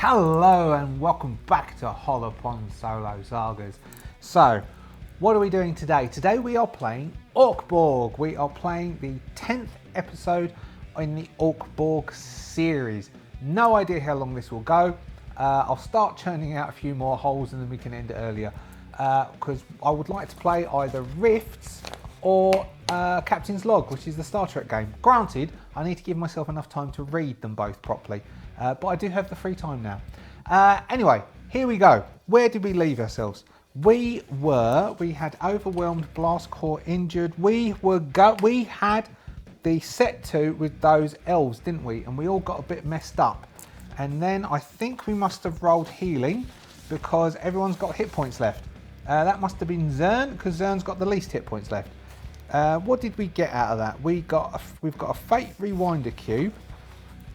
Hello and welcome back to Holopon Solo Sagas. So, what are we doing today? Today we are playing Orc Borg. We are playing the 10th episode in the Orc Borg series. No idea how long this will go. I'll start churning out a few more holes and then we can end it earlier. Because I would like to play either Rifts or Captain's Log, which is the Star Trek game. Granted, I need to give myself enough time to read them both properly. But I do have the free time now. Anyway, here we go. Where did we leave ourselves? We had overwhelmed, blast core injured. We had the set to with those elves, didn't we? And we all got a bit messed up. And then I think we must have rolled healing because everyone's got hit points left. That must have been Zern because Zern's got the least hit points left. What did we get out of that? We've got a Fate Rewinder cube.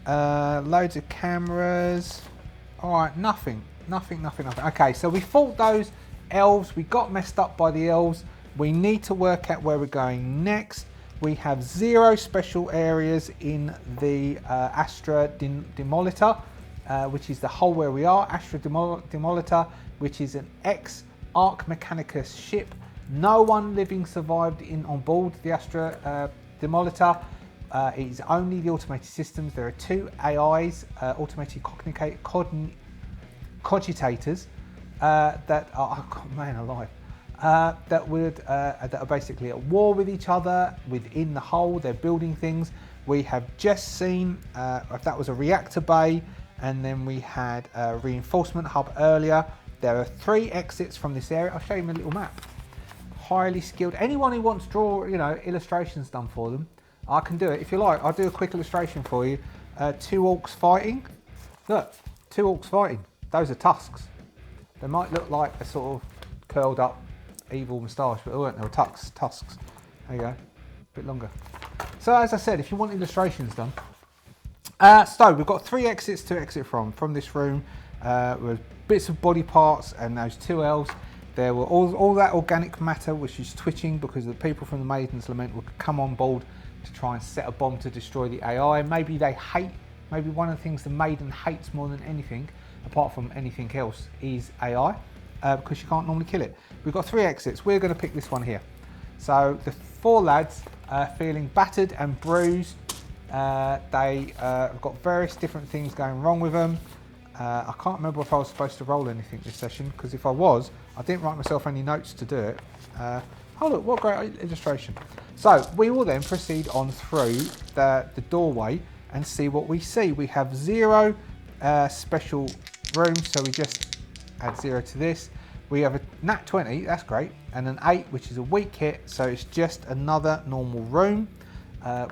Loads of cameras. Alright, nothing. Okay, so we fought those elves. We got messed up by the elves. We need to work out where we're going next. We have 0 special areas in the Astra Demolitor, which is the hole where we are. Astra Demolitor, which is an ex-Arc Mechanicus ship. No one living survived on board the Astra Demolitor. It is only the automated systems. There are 2 AIs, automated cogitators, that are, oh man alive, that are basically at war with each other within the hull. They're building things. We have just seen that was a reactor bay, and then we had a reinforcement hub earlier. There are 3 exits from this area. I'll show you a little map. Highly skilled. Anyone who wants to draw, illustrations done for them, I can do it. If you like, I'll do a quick illustration for you. 2 orcs fighting. Look, 2 orcs fighting. Those are tusks. They might look like a sort of curled up evil moustache, but they weren't. They were tusks. There you go. A bit longer. So as I said, if you want illustrations done. So we've got 3 exits to exit from this room. With bits of body parts and those 2 elves. There were all that organic matter which is twitching because the people from the Maiden's Lament would come on board to try and set a bomb to destroy the AI. Maybe one of the things the Maiden hates more than anything, apart from anything else, is AI, because you can't normally kill it. We've got 3 exits. We're going to pick this one here. So the 4 lads are feeling battered and bruised. They have got various different things going wrong with them. I can't remember if I was supposed to roll anything this session, because if I was, I didn't write myself any notes to do it. Oh look, what great illustration. So we will then proceed on through the doorway and see what we see. We have 0 special rooms, so we just add 0 to this. We have a nat 20, that's great, and an 8, which is a weak hit, so it's just another normal room.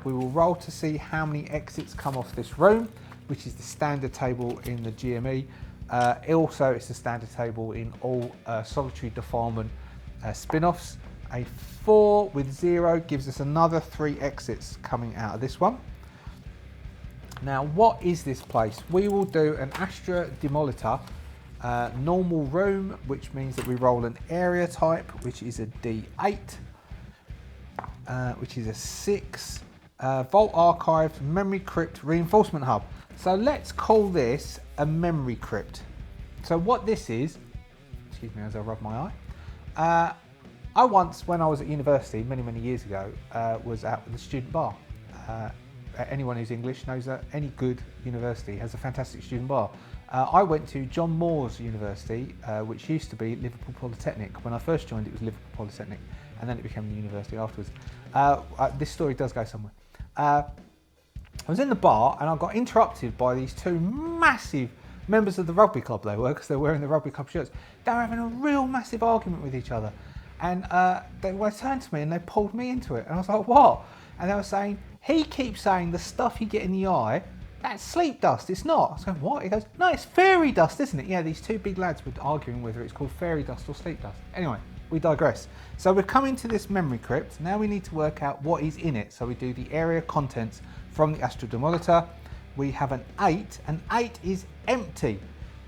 We will roll to see how many exits come off this room, which is the standard table in the GME. Also, it's the standard table in all Solitary Defilement spin-offs. A 4 with 0 gives us another 3 exits coming out of this one. Now, what is this place? We will do an Astra Demolitor normal room, which means that we roll an area type, which is a D8, which is a 6. Vault Archive, Memory Crypt, Reinforcement Hub. So let's call this a Memory Crypt. So what this is, excuse me as I rub my eye, I once, when I was at university many years ago, was out with the student bar. Anyone who's English knows that any good university has a fantastic student bar. I went to John Moores University, which used to be Liverpool Polytechnic. When I first joined, it was Liverpool Polytechnic, and then it became the university afterwards. This story does go somewhere. I was in the bar and I got interrupted by these 2 massive members of the rugby club they were, because they're wearing the rugby club shirts. They were having a real massive argument with each other. And they turned to me and they pulled me into it. And I was like, what? And they were saying, he keeps saying the stuff you get in the eye, that's sleep dust. It's not. I was going, what? He goes, no, it's fairy dust, isn't it? Yeah, these 2 big lads were arguing whether it's called fairy dust or sleep dust. Anyway, we digress. So we're coming to this memory crypt. Now we need to work out what is in it. So we do the area contents from the Astra Demolitor. We have an 8. An 8 is empty.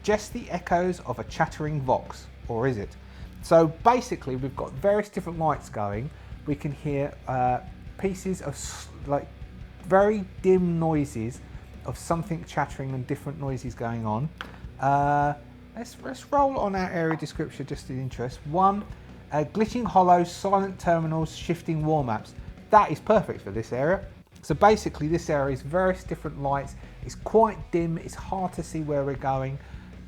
Just the echoes of a chattering vox. Or is it? So basically we've got various different lights going. We can hear pieces of like very dim noises of something chattering and different noises going on. Let's roll on our area description just in interest. 1, glitching hollows, silent terminals, shifting war maps. That is perfect for this area. So basically this area is various different lights. It's quite dim, it's hard to see where we're going.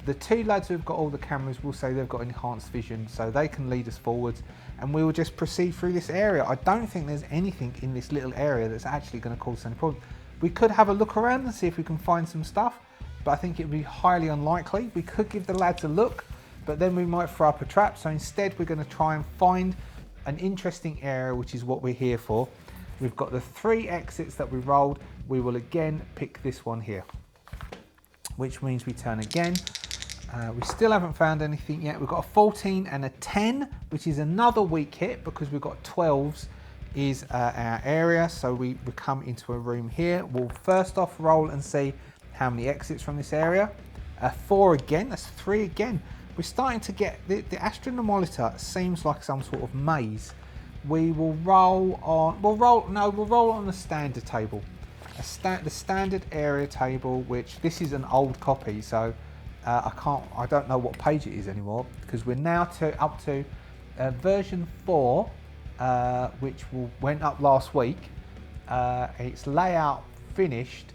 The 2 lads who've got all the cameras will say they've got enhanced vision, so they can lead us forwards, and we will just proceed through this area. I don't think there's anything in this little area that's actually going to cause any problem. We could have a look around and see if we can find some stuff, but I think it would be highly unlikely. We could give the lads a look, but then we might throw up a trap. So instead we're going to try and find an interesting area, which is what we're here for. We've got the 3 exits that we rolled. We will again pick this one here, which means we turn again. We still haven't found anything yet. We've got a 14 and a 10, which is another weak hit because we've got 12s is our area. So we come into a room here. We'll first off roll and see how many exits from this area. 4 again, that's 3 again. We're starting to get, the astronomolitor seems like some sort of maze. We will roll on, we'll roll on the standard table. The standard area table, which this is an old copy, so I don't know what page it is anymore, because we're now up to version 4, which went up last week. Its layout finished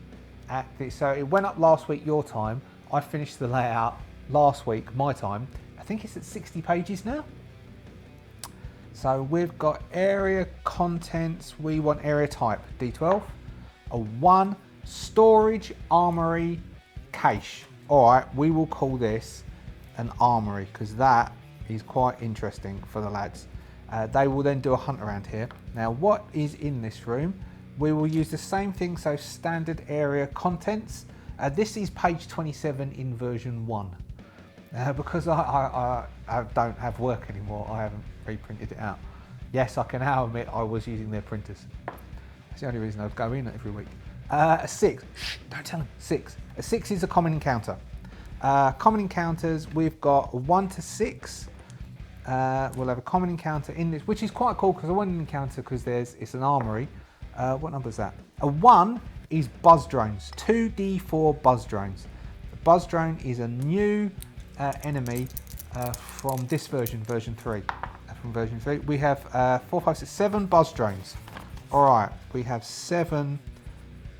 so it went up last week your time. I finished the layout last week my time. I think it's at 60 pages now. So we've got area contents. We want area type D12. A 1 storage armory cache. All right, we will call this an armory because that is quite interesting for the lads. They will then do a hunt around here. Now, what is in this room? We will use the same thing, so standard area contents. This is page 27 in version 1. Because I don't have work anymore, I haven't reprinted it out. Yes, I can now admit I was using their printers. That's the only reason I'd go in every week. A 6, shh, don't tell them, 6. A 6 is a common encounter. Common encounters, we've got 1 to 6. We'll have a common encounter in this, which is quite cool because I want an encounter because it's an armory. What number is that? A 1 is buzz drones, 2d4 buzz drones. The buzz drone is a new enemy from this version 3. From version 3, we have 4, 5, 6, 7 buzz drones. All right, we have 7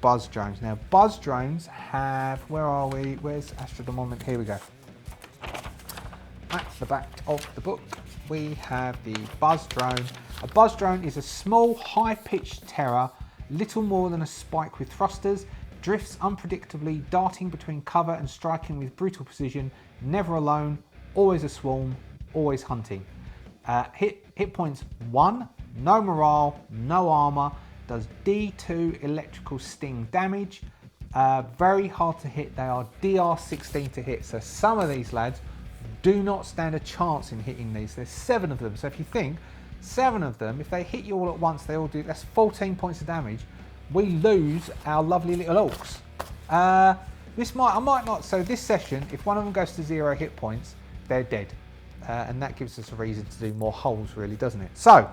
buzz drones. Now, buzz drones have, where are we? Where's Astronomement? Here we go. At the back of the book, we have the buzz drone. A buzz drone is a small, high-pitched terror, little more than a spike with thrusters, drifts unpredictably, darting between cover and striking with brutal precision, never alone, always a swarm, always hunting. Hit points 1, no morale, no armor, does D2 electrical sting damage. Very hard to hit, they are DR16 to hit, so some of these lads do not stand a chance in hitting these. There's 7 of them, so if you think 7 of them, if they hit you all at once, they all do, that's 14 points of damage. We lose our lovely little orcs. I might not, so this session, if one of them goes to 0 hit points, they're dead. And that gives us a reason to do more holes, really, doesn't it? So,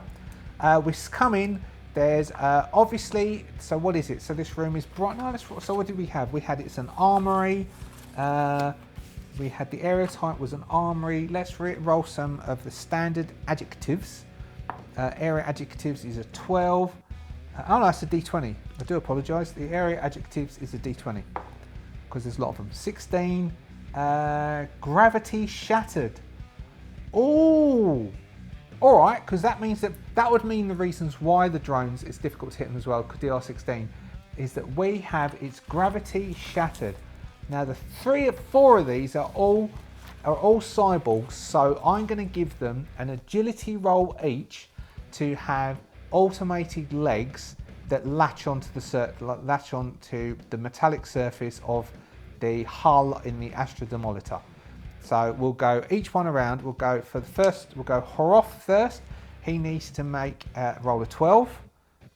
we come in, there's obviously, so what is it? So this room is bright, no, so what did we have? We had, it's an armory, we had the area type was an armory. Let's roll some of the standard adjectives. Area adjectives is a 12. Oh no, it's a D20. I do apologise. The area adjectives is a D20 because there's a lot of them. 16. Gravity shattered. Oh, all right, because that means that would mean the reasons why the drones, it's difficult to hit them as well, because DR16, is that we have its gravity shattered. Now the 4 of these are all cyborgs, so I'm going to give them an agility roll each to have automated legs that latch onto the metallic surface of the hull in the Astronomolitor. So we'll go each one around. We'll go for the first. We'll go Horoth first. He needs to make roll a 12.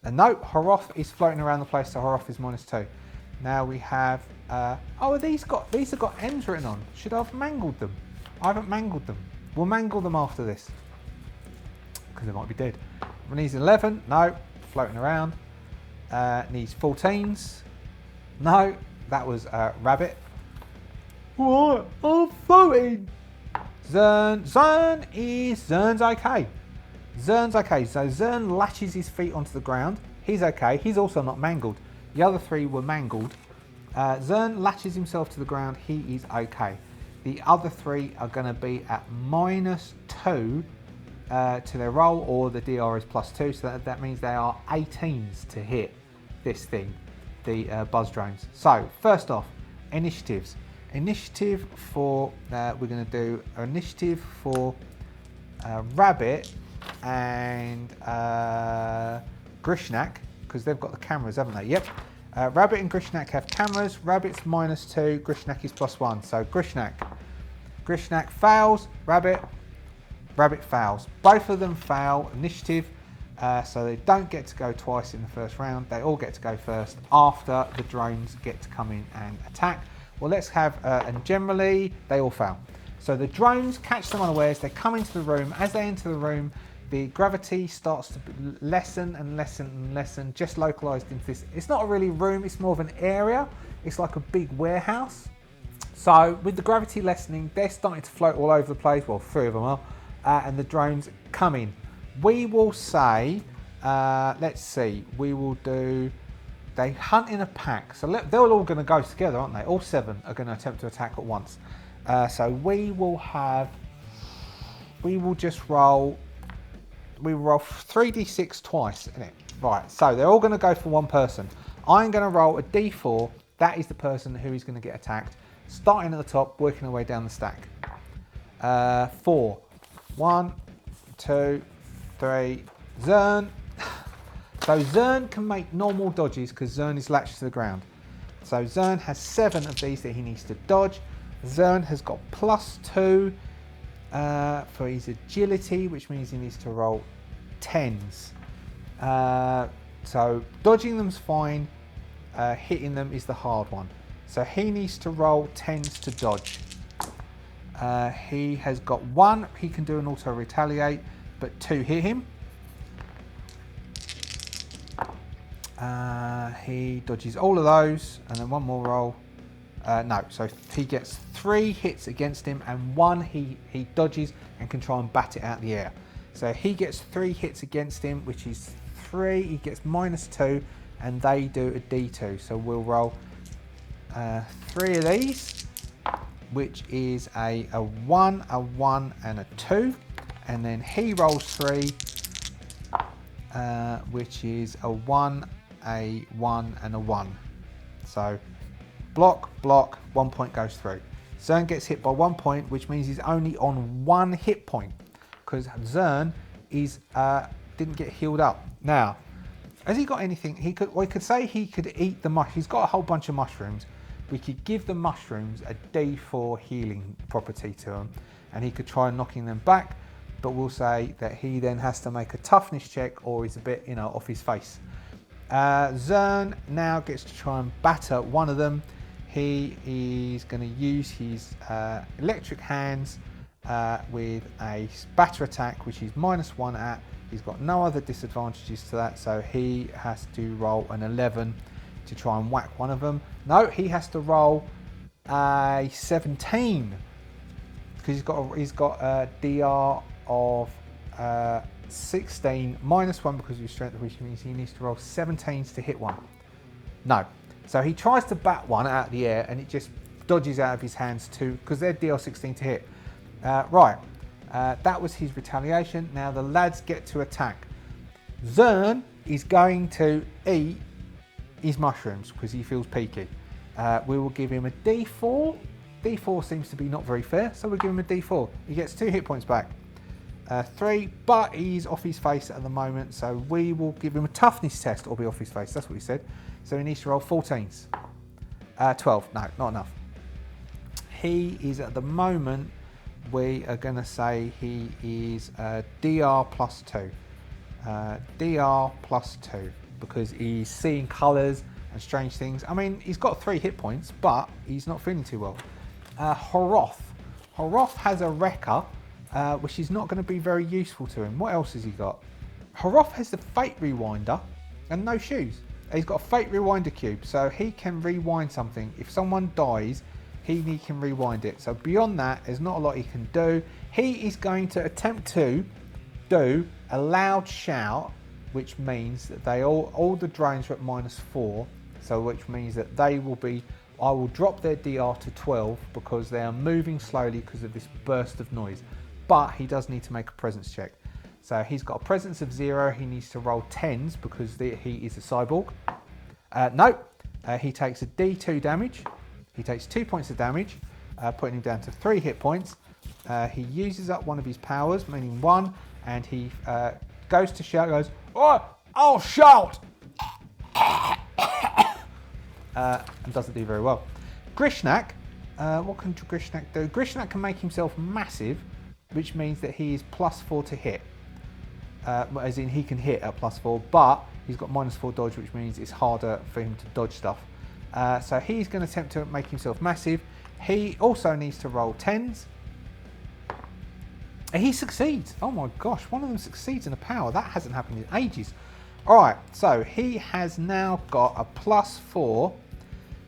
And nope, Horoth is floating around the place, so Horoth is -2. Now we have. These have got M's written on. Should I have mangled them? I haven't mangled them. We'll mangle them after this because they might be dead. Needs 11. No, floating around. Needs 14s. No, that was Rabbit. What? I'm floating. Zern's okay. Zern's okay. So Zern latches his feet onto the ground. He's okay. He's also not mangled. The other three were mangled. Zern latches himself to the ground. He is okay. The other three are going to be at -2 to their roll, or the DR is +2. So that means they are 18s to hit this thing, the buzz drones. So first off, initiatives. Initiative for, we're going to do initiative for Rabbit and Grishnak, because they've got the cameras, haven't they? Yep. Rabbit and Grishnak have cameras. Rabbit's -2, Grishnak is +1. So Grishnak fails, Rabbit fails. Both of them fail initiative, so they don't get to go twice in the first round. They all get to go first after the drones get to come in and attack. Well, let's have, and generally, they all fail. So the drones catch them unawares, they come into the room. As they enter the room, the gravity starts to lessen and lessen and lessen, just localized into this. It's not a really room, it's more of an area. It's like a big warehouse. So with the gravity lessening, they're starting to float all over the place. Well, 3 of them are, and the drones come in. We will say, let's see, we will do, they hunt in a pack. So they're all going to go together, aren't they? All 7 are going to attempt to attack at once. So we will just roll, we will roll 3d6 twice, isn't it? Right, so they're all going to go for one person. I'm going to roll a d4. That is the person who is going to get attacked. Starting at the top, working our way down the stack. 4. 1, 2, 3. Zern. So Zern can make normal dodges because Zern is latched to the ground. So Zern has 7 of these that he needs to dodge. Zern has got +2 for his agility, which means he needs to roll 10s. So dodging them's fine, hitting them is the hard one. So he needs to roll 10s to dodge. He has got 1, he can do an auto retaliate, but 2 hit him. He dodges all of those, and then 1 more roll. No, so he gets 3 hits against him, and 1 he dodges and can try and bat it out the air. So he gets 3 hits against him, which is 3. He gets -2, and they do a d2. So we'll roll 3 of these, which is a 1, a 1, and a 2. And then he rolls 3, which is a 1, a 1, and a 1. So block, 1 point goes through. Zern gets hit by 1 point, which means he's only on 1 hit point, because Zern is didn't get healed up. Now, has he got anything? We could say he could eat the mush. He's got a whole bunch of mushrooms. We could give the mushrooms a D4 healing property to him, and he could try knocking them back. But we'll say that he then has to make a toughness check, or he's a bit, off his face. Zern now gets to try and batter one of them. He is going to use his electric hands with a batter attack, which he's -1 at. He's got no other disadvantages to that, so he has to roll an 11 to try and whack one of them. No, he has to roll a 17 because he's got a DR of 16 -1 because of his strength, which means he needs to roll 17s to hit one. No. So he tries to bat one out of the air and it just dodges out of his hands too, because they're DR 16 to hit. That was his retaliation. Now the lads get to attack. Zern is going to eat his mushrooms because he feels peaky. We will give him a D4. D4 seems to be not very fair, so we'll give him a D4. He gets 2 hit points back. 3, but he's off his face at the moment, so we will give him a toughness test or be off his face. That's what he said. So he needs to roll 14s. 12, no, not enough. He is at the moment, we are going to say he is DR +2. DR +2, because he's seeing colours and strange things. I mean, he's got 3 hit points, but he's not feeling too well. Horoth has a wrecker, which is not going to be very useful to him. What else has he got? Horoth has the Fate Rewinder and no shoes. He's got a Fate Rewinder cube, so he can rewind something. If someone dies, he can rewind it. So beyond that, there's not a lot he can do. He is going to attempt to do a loud shout, which means that they all the drones are at -4, so which means that they will be, I will drop their DR to 12 because they are moving slowly because of this burst of noise. But he does need to make a presence check. So he's got a presence of 0, he needs to roll 10s because he is a cyborg. He takes a D2 damage. He takes 2 points of damage, putting him down to 3 hit points. He uses up one of his powers, meaning 1, and he goes to shout, goes, "Oh, I'll shout!" And doesn't do very well. Grishnak, what can Grishnak do? Grishnak can make himself massive, which means that he is +4 to hit. As in, he can hit at +4, but he's got -4 dodge, which means it's harder for him to dodge stuff. So he's going to attempt to make himself massive. He also needs to roll 10s. He succeeds. Oh my gosh, one of them succeeds in a power. That hasn't happened in ages. All right, so he has now got a +4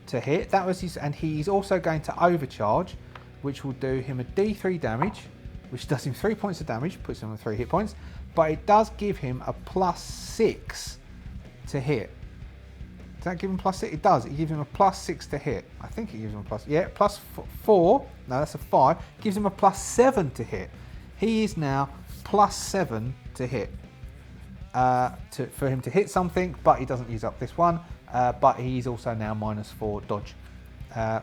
to hit. That was his, and he's also going to overcharge, which will do him a D3 damage, which does him 3 points of damage, puts him on 3 hit points, but it does give him a +6 to hit. Does that give him +6? It does. It gives him a +6 to hit. I think it gives him a +4. No, that's a 5. Gives him a +7 to hit. He is now +7 to hit. For him to hit something, but he doesn't use up this one. But he's also now -4 dodge,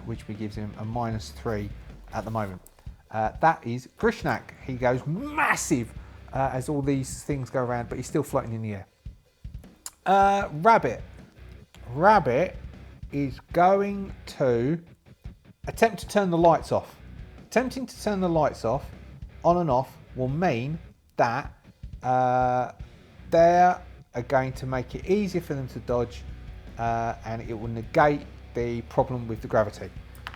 which gives him a -3 at the moment. That is Grishnak. He goes massive as all these things go around, but he's still floating in the air. Rabbit. Rabbit is going to attempt to turn the lights off. Attempting to turn the lights off, on and off, will mean that they are going to make it easier for them to dodge, and it will negate the problem with the gravity.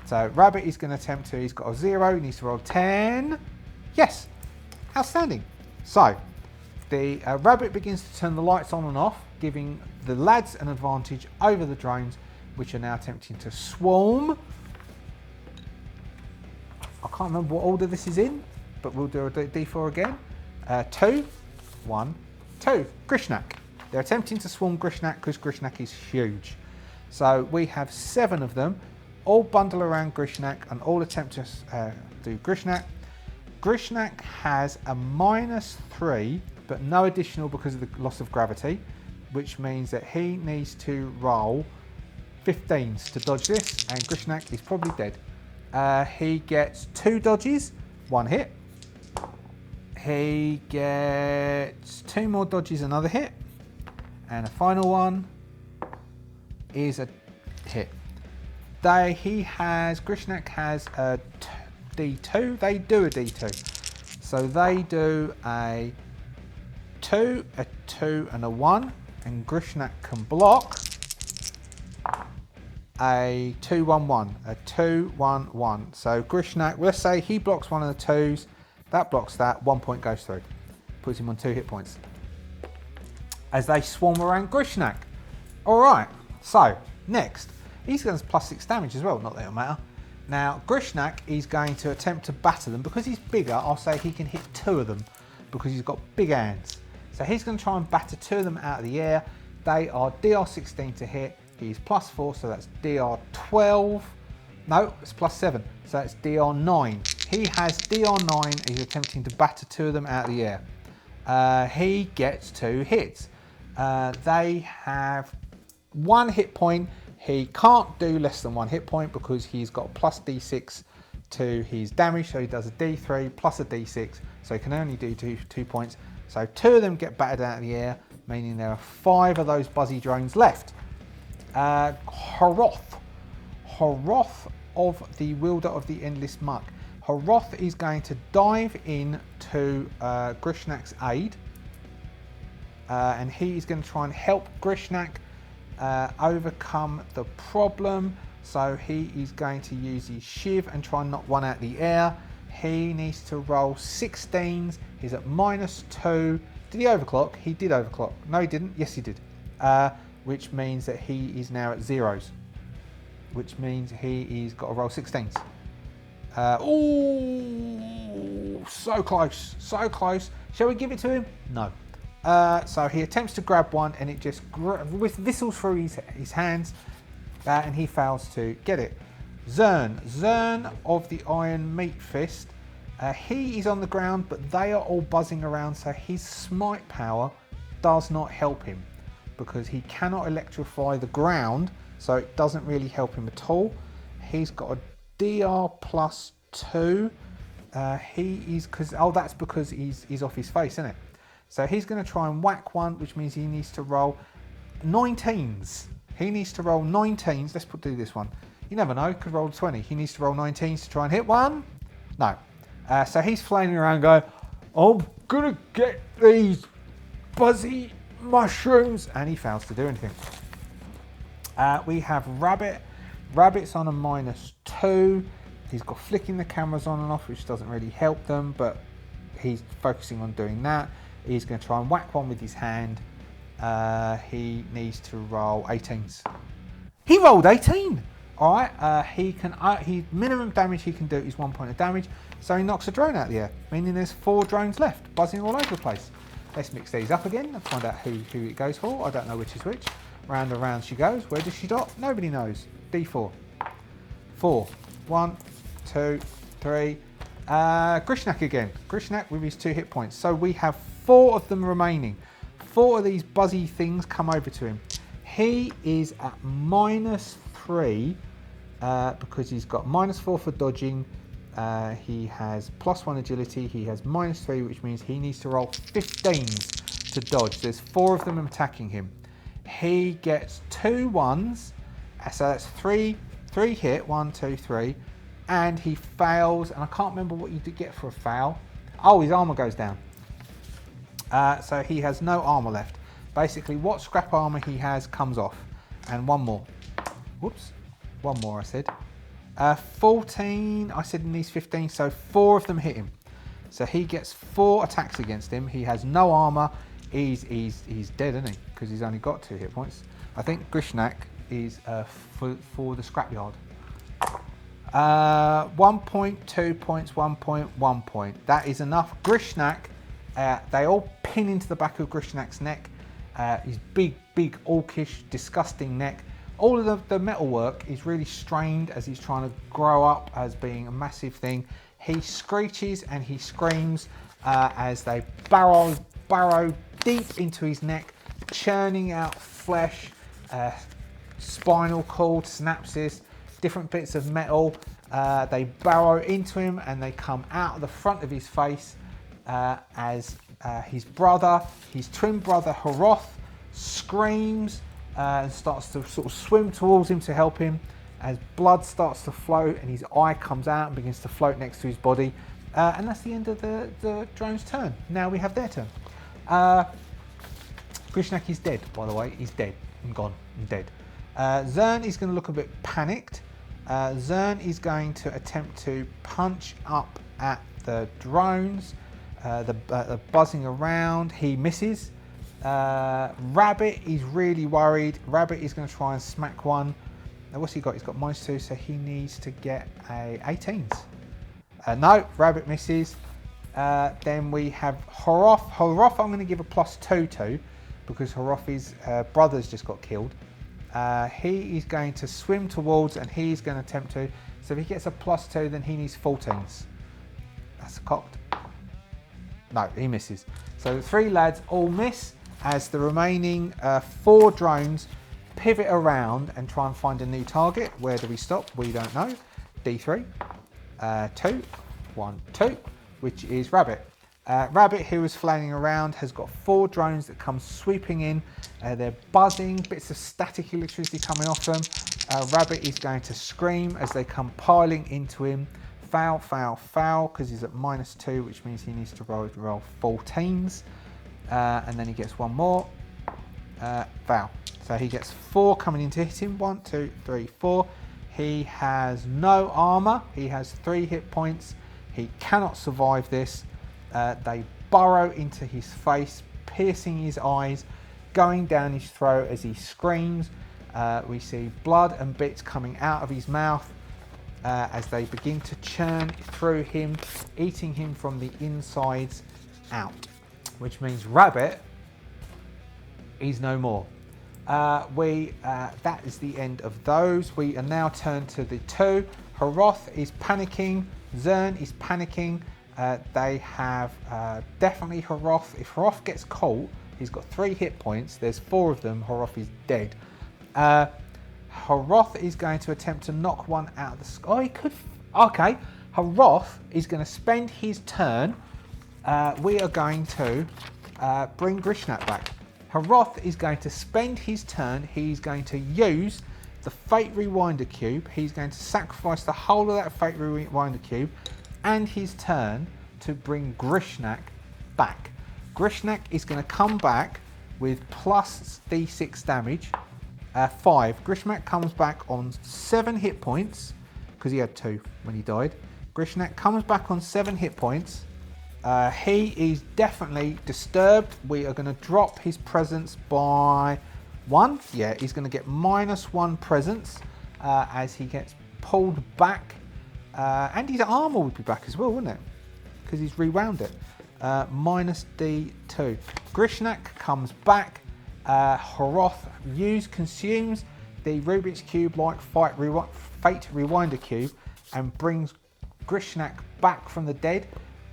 So Rabbit is going to attempt to, he's got a 0, he needs to roll 10. Yes, outstanding. So the Rabbit begins to turn the lights on and off, giving the lads an advantage over the drones, which are now attempting to swarm. I can't remember what order this is in, but we'll do a D4 again. 2, 1, 2. Grishnak. They're attempting to swarm Grishnak because Grishnak is huge. So we have 7 of them, all bundle around Grishnak and all attempt to do Grishnak. Grishnak has a -3, but no additional because of the loss of gravity, which means that he needs to roll 15s to dodge this, and Grishnak is probably dead. He gets 2 dodges, 1 hit. He gets 2 more dodges, another hit. And a final one is a hit. Grishnak has a D2. They do a D2. So they do a 2, a 2 and a 1. And Grishnak can block a 2-1-1. A 2-1-1. So Grishnak, let's say he blocks one of the 2s. That blocks that. 1 point goes through. Puts him on 2 hit points. As they swarm around Grishnak. Alright, so next. He's going to +6 damage as well, not that it'll matter. Now, Grishnak is going to attempt to batter them. Because he's bigger, I'll say he can hit 2 of them. Because he's got big hands. So he's going to try and batter 2 of them out of the air. They are DR16 to hit. He's +4, so that's DR12. No, it's +7, so it's DR9. He has DR9. He's attempting to batter 2 of them out of the air. He gets 2 hits. They have 1 hit point. He can't do less than 1 hit point because he's got +D6 to his damage, so he does a D3 plus a D6, so he can only do 2 points. So 2 of them get battered out of the air, meaning there are 5 of those buzzy drones left. Horoth of the Wielder of the Endless Muck. Horoth is going to dive in to Grishnak's aid, and he is going to try and help Grishnak overcome the problem. So he is going to use his shiv and try and knock one out of the air. He needs to roll 16s. He's at -2. Did he overclock? He did overclock. No, he didn't. Yes, he did. Which means that he is now at 0s. Which means he's got to roll 16s. Oh, so close, so close. Shall we give it to him? No. So he attempts to grab one, and it just whistles through his hands, and he fails to get it. Zern of the Iron Meat Fist. He is on the ground, but they are all buzzing around, so his smite power does not help him because he cannot electrify the ground, so it doesn't really help him at all. He's got a DR +2. That's because he's off his face, isn't it? So he's going to try and whack one, which means he needs to roll 19s. He needs to roll 19s. Let's do this one. You never know, could roll 20. He needs to roll 19s to try and hit one. No. So he's flailing around going, I'm going to get these buzzy mushrooms. And he fails to do anything. We have Rabbit. Rabbit's on a -2. He's got flicking the cameras on and off, which doesn't really help them, but he's focusing on doing that. He's going to try and whack one with his hand. He needs to roll 18s. He rolled 18. All right. Minimum damage he can do is 1 point of damage. So he knocks a drone out of the air, meaning there's 4 drones left, buzzing all over the place. Let's mix these up again and find out who it goes for. I don't know which is which. Round and round she goes. Where does she dot? Nobody knows. D4. 4. 1, 2, 3. Grishnak again. Grishnak with his 2 hit points. So we have 4 of them remaining. 4 of these buzzy things come over to him. He is at -3 because he's got -4 for dodging. He has +1 agility. He has -3, which means he needs to roll 15s to dodge. There's 4 of them attacking him. He gets 2 1s, so that's 3 hit, 1, 2, 3, and he fails. And I can't remember what you get for a fail. Oh, his armor goes down. So he has no armor left. Basically, what scrap armor he has comes off. And one more. Whoops. One more, I said. 14, I said he needs 15, so 4 of them hit him. So he gets 4 attacks against him. He has no armor. He's dead, isn't he? Because he's only got 2 hit points. I think Grishnak is for the scrapyard. 1 point, 2 points, 1 point, 1 point. That is enough. Grishnak, they all pin into the back of Grishnak's neck. His big, orcish, disgusting neck. All of the metalwork is really strained as he's trying to grow up as being a massive thing. He screeches and he screams as they burrow deep into his neck, churning out flesh, spinal cord, synapses, different bits of metal. They burrow into him and they come out of the front of his face as his twin brother Horoth screams and starts to sort of swim towards him to help him as blood starts to flow and his eye comes out and begins to float next to his body. And that's the end of the drone's turn. Now we have their turn. Grishnak is dead, by the way. He's dead and gone and dead. Zern is going to look a bit panicked. Zern is going to attempt to punch up at the drones, the buzzing around. He misses. Rabbit is really worried. Rabbit is going to try and smack one. Now, what's he got? He's got -2, so he needs to get a 18s. No, Rabbit misses. Then we have Horoth. Horoth I'm going to give a +2 to because Horoth's brother's just got killed. He is going to swim towards and he's going to attempt to. So if he gets a +2, then he needs 14s. That's cocked. No, he misses. So the 3 lads all miss as the remaining 4 drones pivot around and try and find a new target. Where do we stop? We don't know. D3, 2, 1, 2, which is Rabbit. Rabbit, who is flailing around, has got 4 drones that come sweeping in. They're buzzing, bits of static electricity coming off them. Rabbit is going to scream as they come piling into him. Foul, foul, foul, because he's at -2, which means he needs to roll 14s. And then he gets 1 more. Foul. So he gets 4 coming in to hit him. 1, 2, 3, 4. He has no armor. He has 3 hit points. He cannot survive this. They burrow into his face, piercing his eyes, going down his throat as he screams. We see blood and bits coming out of his mouth. as they begin to churn through him, eating him from the insides out, which means Rabbit is no more. That is the end of those. We are now turned to the two. Haroth is panicking. Zern is panicking. They have definitely Haroth. If Haroth gets caught, he's got 3 hit points. There's 4 of them. Haroth is dead. Haroth is going to attempt to knock one out of the sky. Oh, he could. Okay. Haroth is going to spend his turn. We are going to bring Grishnak back. Haroth is going to spend his turn. He's going to use the Fate Rewinder Cube. He's going to sacrifice the whole of that Fate Rewinder Cube and his turn to bring Grishnak back. Grishnak is going to come back with plus d6 damage. 5. Grishnak comes back on 7 hit points because he had 2 when he died. Grishnak comes back on 7 hit points. He is definitely disturbed. We are going to drop his presence by 1. Yeah, he's going to get -1 presence as he gets pulled back. And his armor would be back as well, wouldn't it? Because he's rewound it. -d2. Grishnak comes back. Haroth consumes the Rubik's Cube like Fate Rewinder Cube and brings Grishnak back from the dead.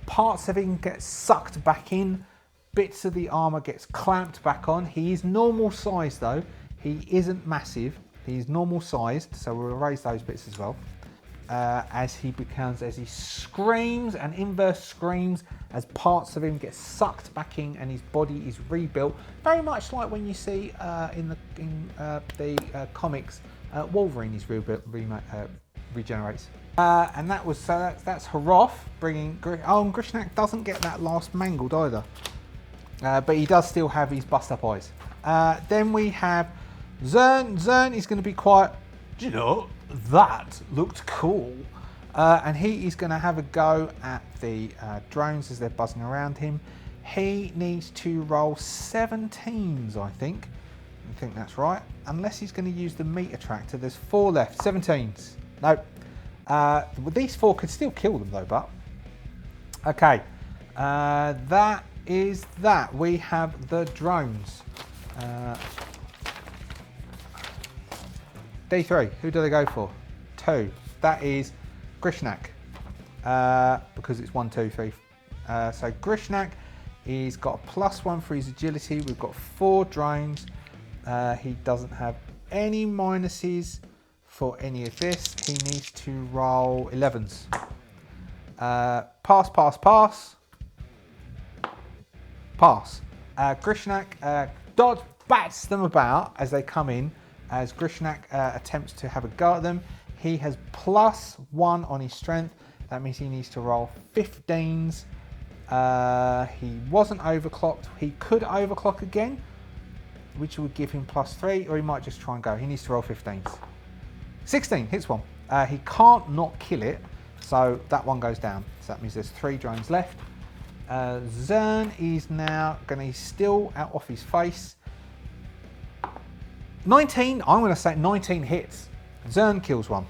Parts of him get sucked back in. Bits of the armor gets clamped back on. He is normal size though. He isn't massive. He's normal sized, so we'll erase those bits as well. As he screams and inverse screams as parts of him get sucked back in and his body is rebuilt, very much like when you see in the comics, Wolverine is regenerates. And that's Haroth bringing. And Grishnak doesn't get that last mangled either, but he does still have his bust up eyes. Then we have Zern. Zern is going to be quiet. Do you know, that looked cool. And he is going to have a go at the drones as they're buzzing around him. He needs to roll 17s, I think. I think that's right. Unless he's going to use the meat attractor. There's 4 left. 17s. Nope. These 4 could still kill them though, but... Okay. That is that. We have the drones. D3, who do they go for? 2. That is Grishnak. Because it's 1, 2, 3. So Grishnak, he's got a +1 for his agility. We've got 4 drones. He doesn't have any minuses for any of this. He needs to roll 11s. Pass, pass, pass. Pass. Grishnak dodge bats them about as they come in. As Grishnak attempts to have a go at them. He has +1 on his strength. That means he needs to roll 15s. He wasn't overclocked. He could overclock again, which would give him +3, or he might just try and go. He needs to roll 15s. 16 hits one. He can't not kill it, so that one goes down. So that means there's 3 drones left. Zern is now going to still out off his face. 19, I'm going to say 19 hits. Zern kills one.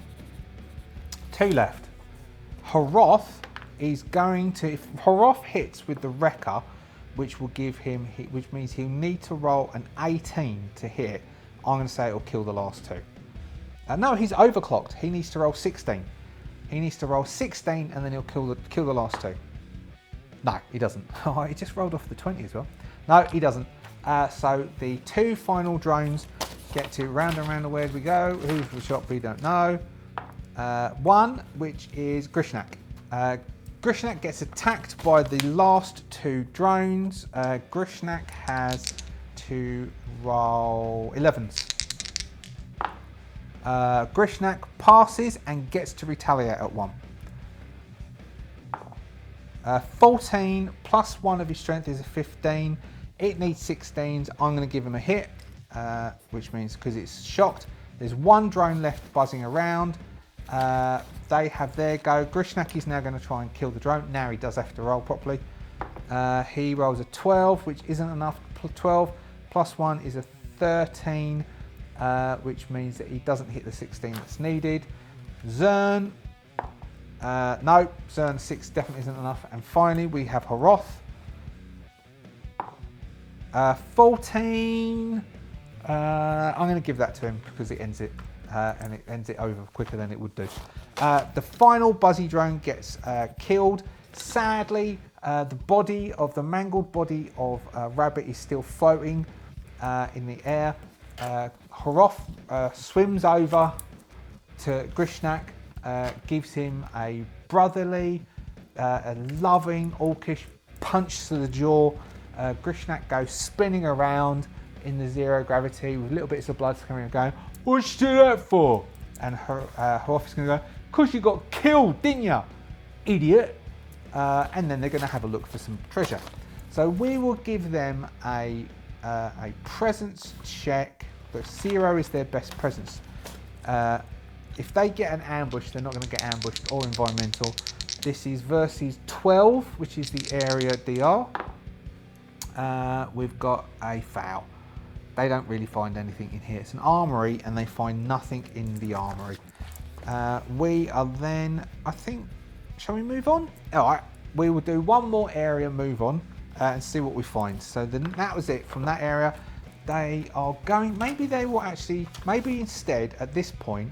2 left. Haroth is going to, if Haroth hits with the Wrecker, which will give him, which means he'll need to roll an 18 to hit, I'm going to say it'll kill the last 2. No, he's overclocked. He needs to roll 16. He needs to roll 16 and then he'll kill the last 2. No, he doesn't. Oh, he just rolled off the 20 as well. No, he doesn't. So the 2 final drones get to round and round, where we go. Who's the shot? We don't know. 1, which is Grishnak. Grishnak gets attacked by the last 2 drones. Grishnak has to roll 11s. Grishnak passes and gets to retaliate at 1. 14 +1 of his strength is a 15. It needs 16s. I'm going to give him a hit, which means because it's shocked. There's 1 drone left buzzing around. They have their go. Grishnak is now going to try and kill the drone. Now he does have to roll properly. He rolls a 12, which isn't enough. 12 +1 is a 13, which means that he doesn't hit the 16 that's needed. Zern No, Zern 6 definitely isn't enough. And finally, we have Hroth. 14. I'm going to give that to him because it ends it, and it ends it over quicker than it would do. The final Buzzy drone gets killed. Sadly, the mangled body of Rabbit is still floating in the air. Hroth swims over to Grishnak, gives him a brotherly, a loving, orcish punch to the jaw. Grishnak goes spinning around in the zero gravity with little bits of blood coming and going, "What'd you do that for?" And Hroth is going to go, "'Cause you got killed, didn't you, idiot?" And then they're going to have a look for some treasure. So we will give them a presence check, but 0 is their best presence. If they get an ambush, they're not going to get ambushed or environmental. This is versus 12, which is the area DR. We've got a foul. They don't really find anything in here. It's an armory and they find nothing in the armory. We are then, I think, shall we move on? All right, we will do one more area, move on, and see what we find. So that was it from that area. They are going, maybe they will actually, maybe instead at this point,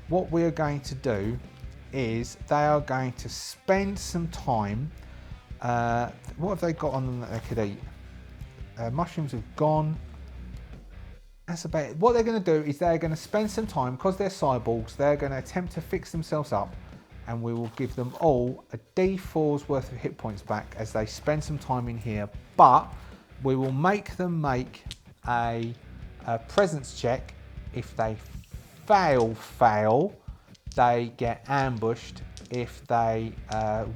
what we are going to do is they are going to spend some time, what have they got on them that they could eat? Mushrooms have gone. That's about it. What they're going to do is they're going to spend some time, because they're cyborgs, they're going to attempt to fix themselves up, and we will give them all a D4's worth of hit points back as they spend some time in here, but we will make them make a presence check. If they fail, they get ambushed. If they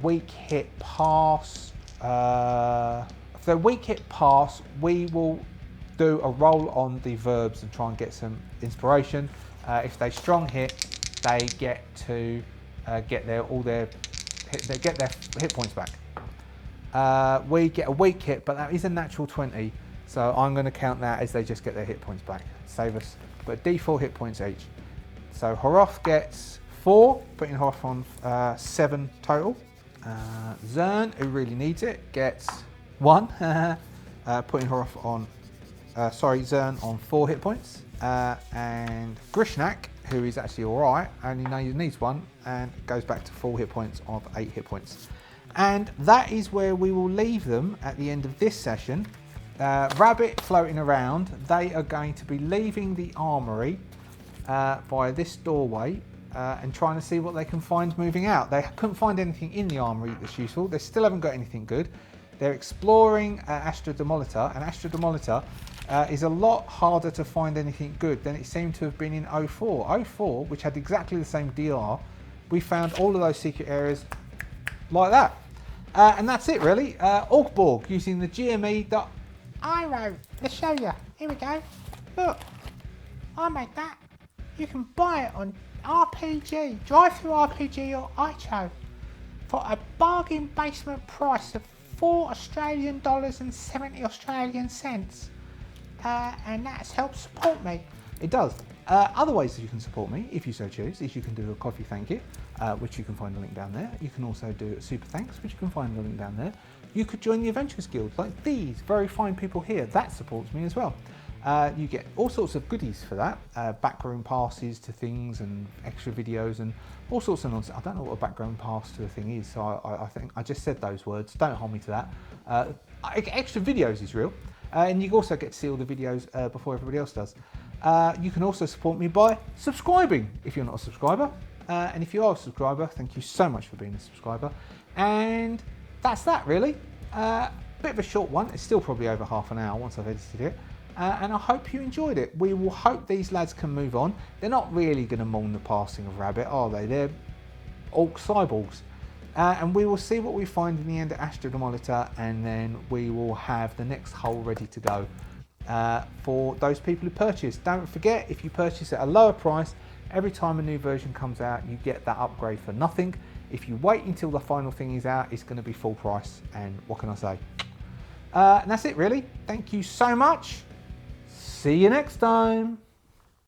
weak hit pass, if they're weak hit pass, we will do a roll on the verbs and try and get some inspiration. If they strong hit, they get to get their hit points back. We get a weak hit, but that is a natural 20, so I'm going to count that as they just get their hit points back. Save us, but D4 hit points each. So Hroth gets 4, putting Hroth on 7 total. Zern, who really needs it, gets 1, putting Hroth on. Zern on 4 hit points, and Grishnak, who is actually alright, only needs 1, and goes back to 4 hit points of 8 hit points. And that is where we will leave them at the end of this session. Rabbit floating around, they are going to be leaving the armory via this doorway and trying to see what they can find moving out. They couldn't find anything in the armory that's useful. They still haven't got anything good. They're exploring Astra Demolitor, and Astra Demolitor is a lot harder to find anything good than it seemed to have been in 04. 04, which had exactly the same DR, we found all of those secret areas like that. And that's it really. Orc Borg using the GME that I wrote. Let's show you. Here we go. Look, I made that. You can buy it on RPG, Drive-Through RPG or iCho for a bargain basement price of $4 Australian dollars and 70 Australian cents. And that's helped support me. It does. Other ways that you can support me, if you so choose, is you can do a coffee thank you, which you can find the link down there. You can also do a super thanks, which you can find the link down there. You could join the Adventurers Guild, like these very fine people here. That supports me as well. You get all sorts of goodies for that, backroom passes to things and extra videos and all sorts of nonsense. I don't know what a background pass to a thing is, so I think I just said those words. Don't hold me to that. Extra videos is real. And you also get to see all the videos before everybody else does. You can also support me by subscribing if you're not a subscriber. And if you are a subscriber, thank you so much for being a subscriber. And that's that really. Bit of a short one. It's still probably over half an hour once I've edited it. And I hope you enjoyed it. We will hope these lads can move on. They're not really going to mourn the passing of Rabbit, are they? They're Orc cyborgs. And we will see what we find in the end at Astra Demolitor, and then we will have the next hull ready to go for those people who purchase. Don't forget, if you purchase at a lower price, every time a new version comes out, you get that upgrade for nothing. If you wait until the final thing is out, it's going to be full price, and what can I say? And that's it really. Thank you so much. See you next time.